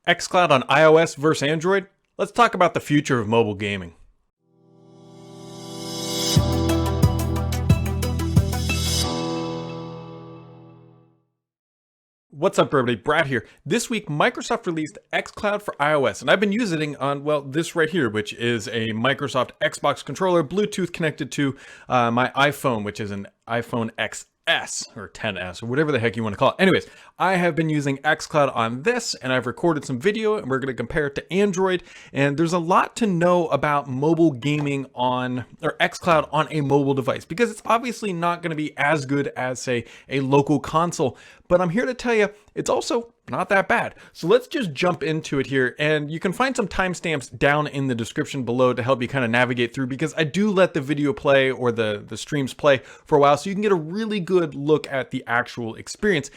xCloud on iOS versus Android? Let's talk about the future of mobile gaming. What's up, everybody? Brad here. This week, Microsoft released xCloud for iOS, and I've been using it on, well, this right here, which is a Microsoft Xbox controller, Bluetooth connected to my iPhone, which is an iPhone XS or 10S or whatever the heck you want to call it. Anyways, I have been using xCloud on this, and I've recorded some video, and we're going to compare it to Android. And there's a lot to know about mobile gaming on, or xCloud on a mobile device, because it's obviously not going to be as good as, say, a local console. But I'm here to tell you, it's also not that bad. So let's just jump into it here, and you can find some timestamps down in the description below to help you kind of navigate through, because I do let the video play or the streams play for a while so you can get a really good look at the actual experience.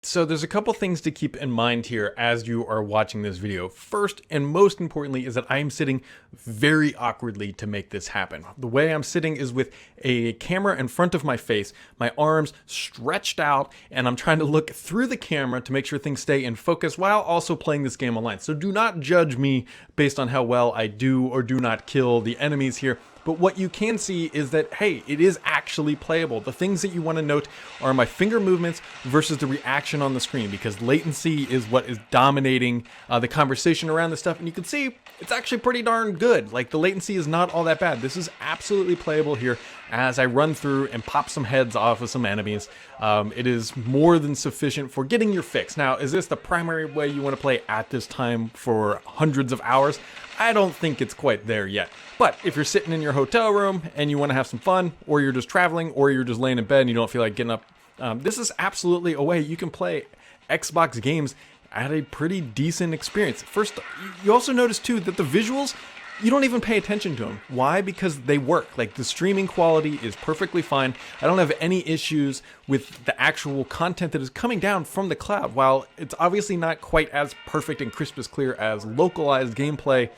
So there's a couple things to keep in mind here as you are watching this video. First and most importantly is that I am sitting very awkwardly to make this happen. The way I'm sitting is with a camera in front of my face, my arms stretched out, and I'm trying to look through the camera to make sure things stay in focus while also playing this game online. So do not judge me based on how well I do or do not kill the enemies here. But what you can see is that, hey, it is actually playable. The things that you want to note are my finger movements versus the reaction on the screen, because latency is what is dominating the conversation around this stuff. And you can see it's actually pretty darn good. Like, the latency is not all that bad. This is absolutely playable here as I run through and pop some heads off of some enemies. It is more than sufficient for getting your fix. Now, is this the primary way you want to play at this time for hundreds of hours? I don't think it's quite there yet. But if you're sitting in your hotel room and you want to have some fun, or you're just traveling, or you're just laying in bed and you don't feel like getting up, this is absolutely a way you can play Xbox games at a pretty decent experience. First, you also notice too that the visuals, you don't even pay attention to them. Why? Because they work. Like, the streaming quality is perfectly fine. I don't have any issues with the actual content that is coming down from the cloud. While it's obviously not quite as perfect and crisp as clear as localized gameplay,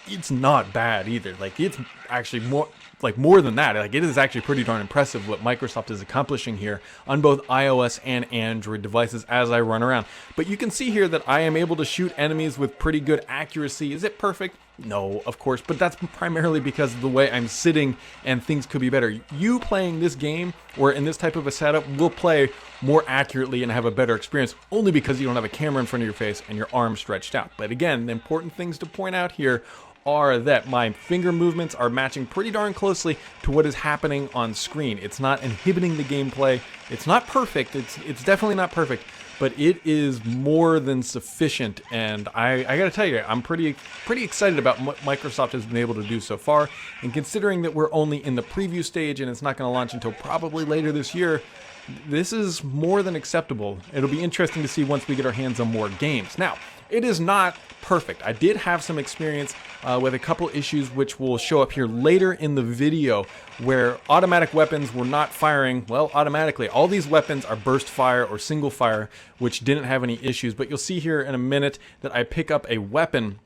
it's not bad either. Like, it's actually more than that. Like, it is actually pretty darn impressive what Microsoft is accomplishing here on both iOS and Android devices as I run around. But you can see here that I am able to shoot enemies with pretty good accuracy. Is it perfect? No, of course, but that's primarily because of the way I'm sitting, and things could be better. You playing this game or in this type of a setup will play more accurately and have a better experience, only because you don't have a camera in front of your face and your arms stretched out. But again, the important things to point out here are that my finger movements are matching pretty darn closely to what is happening on screen. It's not inhibiting the gameplay. It's not perfect. It's definitely not perfect, but it is more than sufficient. And I gotta tell you, I'm pretty excited about what Microsoft has been able to do so far. And considering that we're only in the preview stage and it's not going to launch until probably later this year, this is more than acceptable. It'll be interesting to see once we get our hands on more games. Now, it is not perfect. I did have some experience with a couple issues which will show up here later in the video, where automatic weapons were not firing, well, automatically. All these weapons are burst fire or single fire, which didn't have any issues. But you'll see here in a minute that I pick up a weapon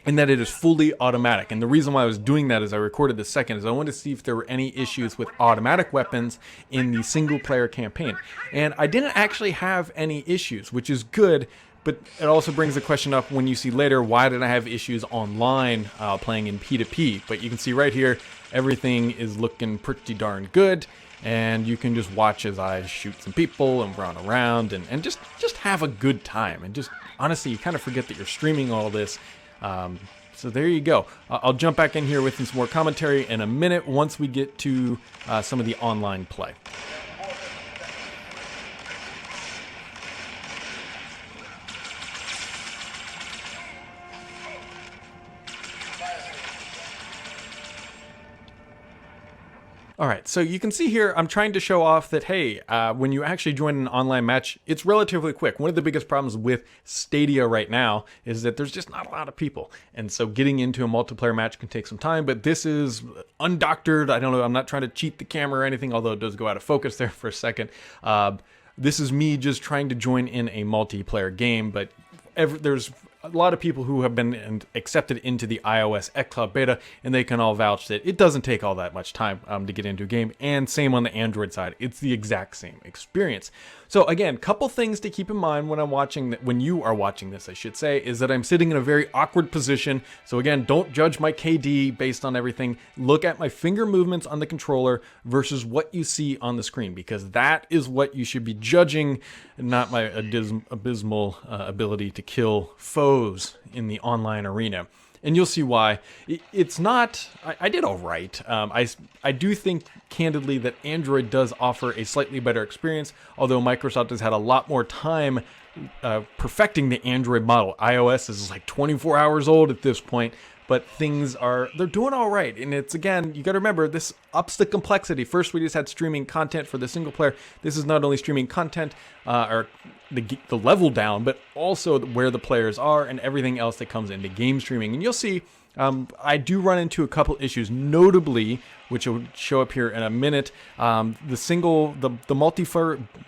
and that it is fully automatic. And the reason why I was doing that as I recorded this second is I wanted to see if there were any issues with automatic weapons in the single player campaign. And I didn't actually have any issues, which is good. But it also brings the question up when you see later, why did I have issues online playing in P2P? But you can see right here, everything is looking pretty darn good. And you can just watch as I shoot some people and run around and just have a good time. And just, honestly, you kind of forget that you're streaming all this. So there you go. I'll jump back in here with some more commentary in a minute once we get to some of the online play. All right, so you can see here, I'm trying to show off that, hey, when you actually join an online match, it's relatively quick. One of the biggest problems with Stadia right now is that there's just not a lot of people. And so getting into a multiplayer match can take some time, but this is undoctored. I don't know, I'm not trying to cheat the camera or anything, although it does go out of focus there for a second. This is me just trying to join in a multiplayer game, but there's a lot of people who have been accepted into the iOS xCloud beta, and they can all vouch that it doesn't take all that much time to get into a game. And same on the Android side, it's the exact same experience. So again, couple things to keep in mind when you are watching this, I should say, is that I'm sitting in a very awkward position. So again, don't judge my KD based on everything. Look at my finger movements on the controller versus what you see on the screen, because that is what you should be judging, not my abysmal ability to kill foes in the online arena. And you'll see why. It's not, I did all right. I do think, candidly, that Android does offer a slightly better experience, although Microsoft has had a lot more time perfecting the Android model. iOS is like 24 hours old at this point, but they're doing all right. And it's, again, you got to remember, this ups the complexity. First, we just had streaming content for the single player. This is not only streaming content or the level down, but also where the players are and everything else that comes into game streaming. And you'll see, I do run into a couple issues, notably, which will show up here in a minute, the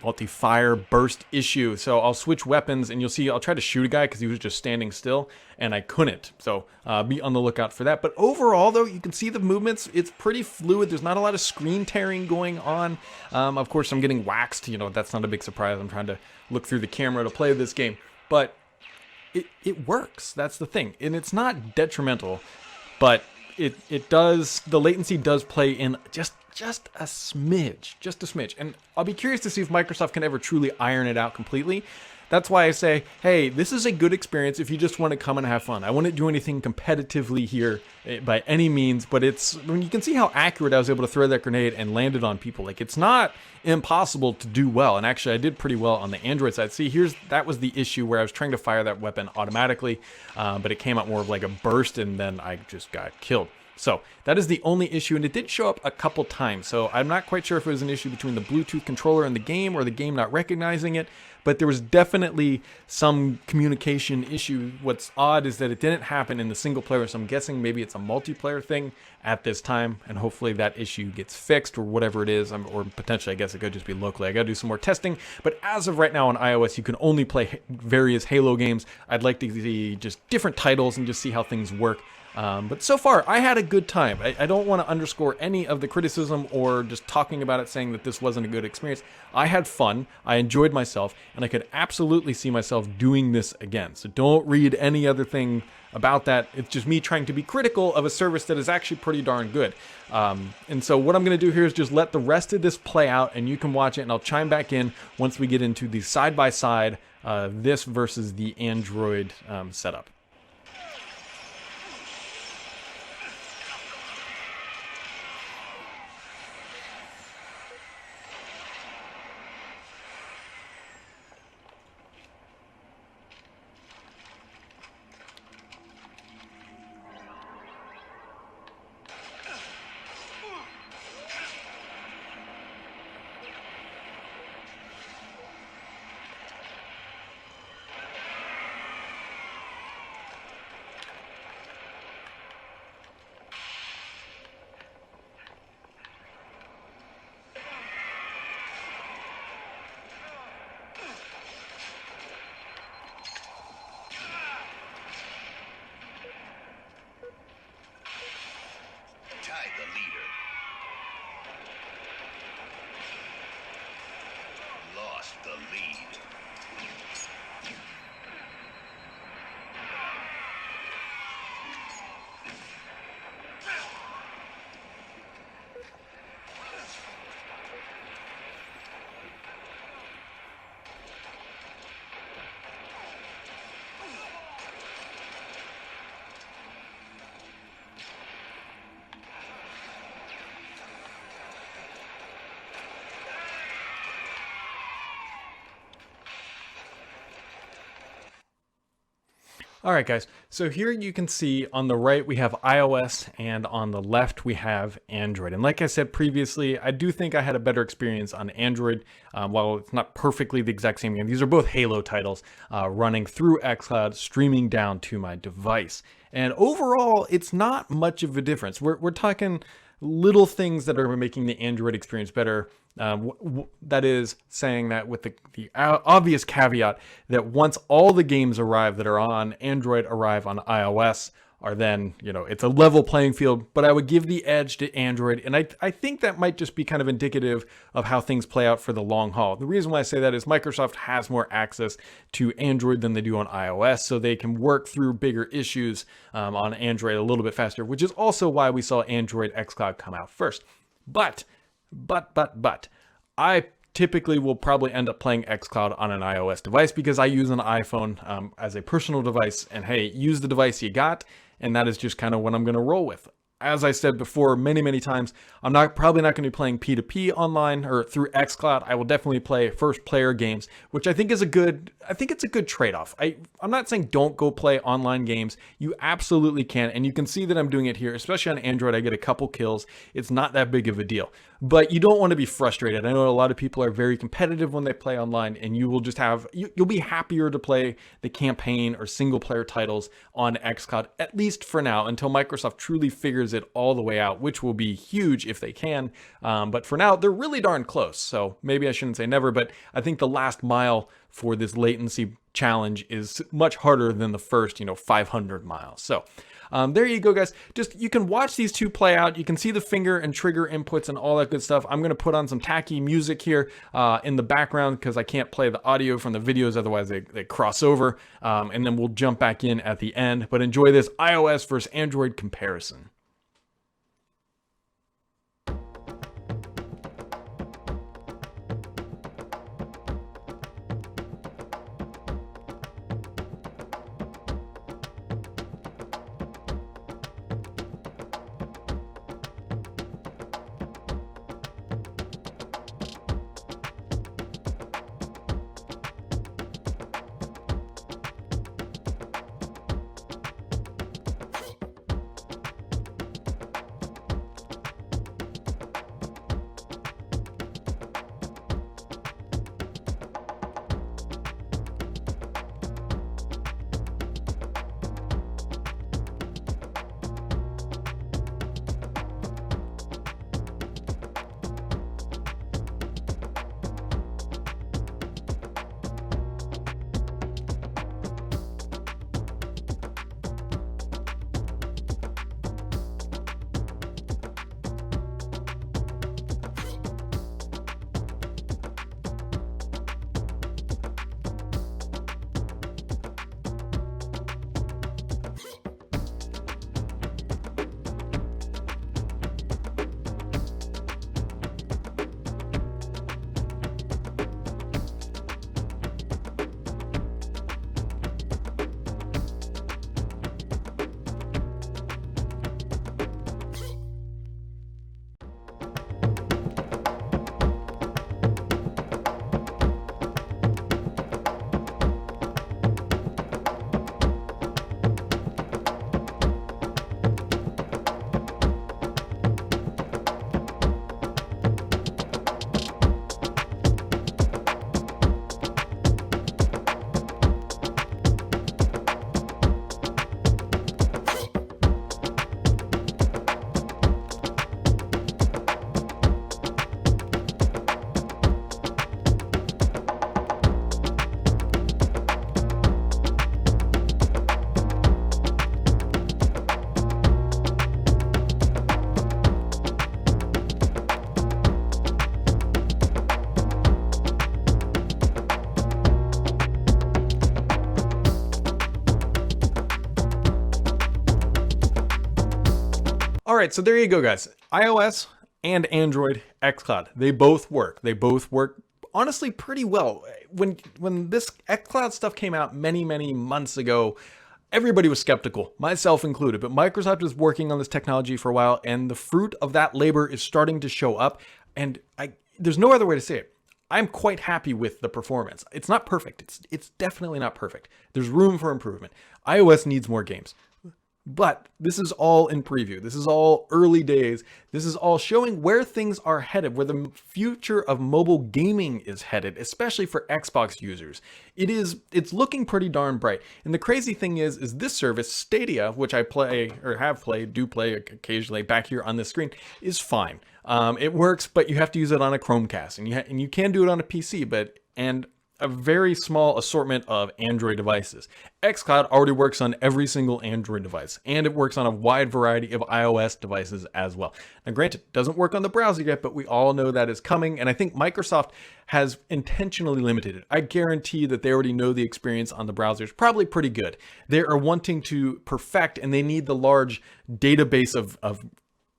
multi-fire burst issue. So I'll switch weapons, and you'll see I'll try to shoot a guy because he was just standing still, and I couldn't. So be on the lookout for that. But overall, though, you can see the movements. It's pretty fluid. There's not a lot of screen tearing going on. Of course, I'm getting waxed. That's not a big surprise. I'm trying to look through the camera to play this game. But it works. That's the thing. And it's not detrimental, but it does, the latency does play in just a smidge. And I'll be curious to see if Microsoft can ever truly iron it out completely. That's why I say, hey, this is a good experience if you just want to come and have fun. I wouldn't do anything competitively here by any means, but when you can see how accurate I was able to throw that grenade and land it on people. Like, it's not impossible to do well. And actually, I did pretty well on the Android side. See, that was the issue where I was trying to fire that weapon automatically, but it came out more of like a burst, and then I just got killed. So that is the only issue, and it did show up a couple times. So I'm not quite sure if it was an issue between the Bluetooth controller and the game, or the game not recognizing it, but there was definitely some communication issue. What's odd is that it didn't happen in the single player, so I'm guessing maybe it's a multiplayer thing at this time, and hopefully that issue gets fixed, or whatever it is, or potentially I guess it could just be locally. I gotta do some more testing, but as of right now on iOS, you can only play various Halo games. I'd like to see just different titles and just see how things work. But so far, I had a good time. I don't want to underscore any of the criticism or just talking about it saying that this wasn't a good experience. I had fun, I enjoyed myself, and I could absolutely see myself doing this again. So don't read any other thing about that. It's just me trying to be critical of a service that is actually pretty darn good. And so what I'm going to do here is just let the rest of this play out, and you can watch it, and I'll chime back in once we get into the side-by-side, this versus the Android setup. The leader. Lost the lead. All right, guys, so here you can see on the right we have iOS, and on the left we have Android. And like I said previously, I do think I had a better experience on Android. While it's not perfectly the exact same game, these are both Halo titles running through xCloud, streaming down to my device. And overall, it's not much of a difference. We're talking little things that are making the Android experience better. That is saying that with the obvious caveat that once all the games arrive that are on Android arrive on iOS, are then, it's a level playing field, but I would give the edge to Android. And I think that might just be kind of indicative of how things play out for the long haul. The reason why I say that is Microsoft has more access to Android than they do on iOS, so they can work through bigger issues on Android a little bit faster, which is also why we saw Android xCloud come out first. But, I typically will probably end up playing xCloud on an iOS device because I use an iPhone as a personal device, and hey, use the device you got. And that is just kind of what I'm going to roll with. As I said before many times, I'm probably not going to be playing P2P online or through xCloud. I will definitely play first player games, which I think it's a good trade-off. I'm not saying don't go play online games. You absolutely can. And you can see that I'm doing it here, especially on Android. I get a couple kills. It's not that big of a deal. But you don't want to be frustrated. I know a lot of people are very competitive when they play online, and you will just you'll be happier to play the campaign or single player titles on xCloud, at least for now, until Microsoft truly figures it all the way out, which will be huge if they can. But for now, they're really darn close. So maybe I shouldn't say never, but I think the last mile for this latency challenge is much harder than the first, 500 miles. So there you go, guys. You can watch these two play out. You can see the finger and trigger inputs and all that good stuff. I'm going to put on some tacky music here in the background because I can't play the audio from the videos. Otherwise, they cross over. And then we'll jump back in at the end. But enjoy this iOS versus Android comparison. All right, so there you go, guys. iOS and Android xCloud, they both work. They both work honestly pretty well. When this xCloud stuff came out many months ago, everybody was skeptical, myself included, but Microsoft is working on this technology for a while, and the fruit of that labor is starting to show up, and there's no other way to say it. I'm quite happy with the performance. It's not perfect. It's definitely not perfect. There's room for improvement. iOS needs more games. But this is all in preview. This is all early days. This is all showing where things are headed, where the future of mobile gaming is headed, especially for Xbox users. It's looking pretty darn bright. And the crazy thing is this service, Stadia, which I play or have played, do play occasionally back here on this screen, is fine. It works, but you have to use it on a Chromecast, and you can do it on a PC, and a very small assortment of Android devices. xCloud already works on every single Android device, and it works on a wide variety of iOS devices as well. Now, granted, it doesn't work on the browser yet, but we all know that is coming, and I think Microsoft has intentionally limited it. I guarantee that they already know the experience on the browser is probably pretty good. They are wanting to perfect, and they need the large database of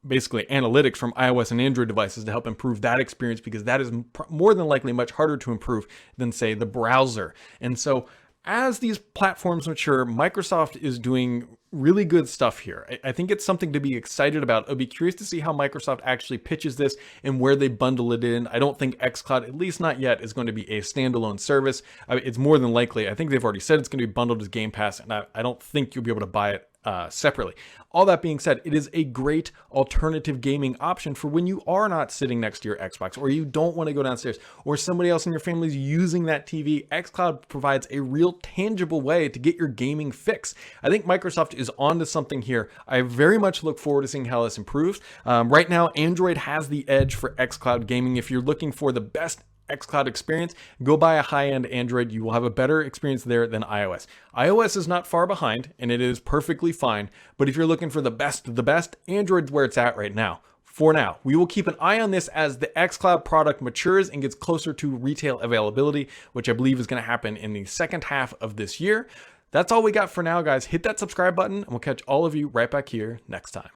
basically analytics from iOS and Android devices to help improve that experience, because that is more than likely much harder to improve than, say, the browser. And so as these platforms mature, Microsoft is doing really good stuff here. I think it's something to be excited about. I'll be curious to see how Microsoft actually pitches this and where they bundle it in. I don't think xCloud, at least not yet, is going to be a standalone service. It's more than likely, I think they've already said it's going to be bundled as Game Pass, and I don't think you'll be able to buy it separately. All that being said, it is a great alternative gaming option for when you are not sitting next to your Xbox, or you don't want to go downstairs, or somebody else in your family is using that TV. xCloud provides a real tangible way to get your gaming fix. I think Microsoft is onto something here. I very much look forward to seeing how this improves. Right now, Android has the edge for xCloud gaming. If you're looking for the best xCloud experience, go buy a high-end Android. You will have a better experience there than iOS. iOS is not far behind, and it is perfectly fine. But if you're looking for the best of the best, Android's where it's at right now. For now, we will keep an eye on this as the xCloud product matures and gets closer to retail availability, which I believe is going to happen in the second half of this year. That's all we got for now, guys. Hit that subscribe button, and we'll catch all of you right back here next time.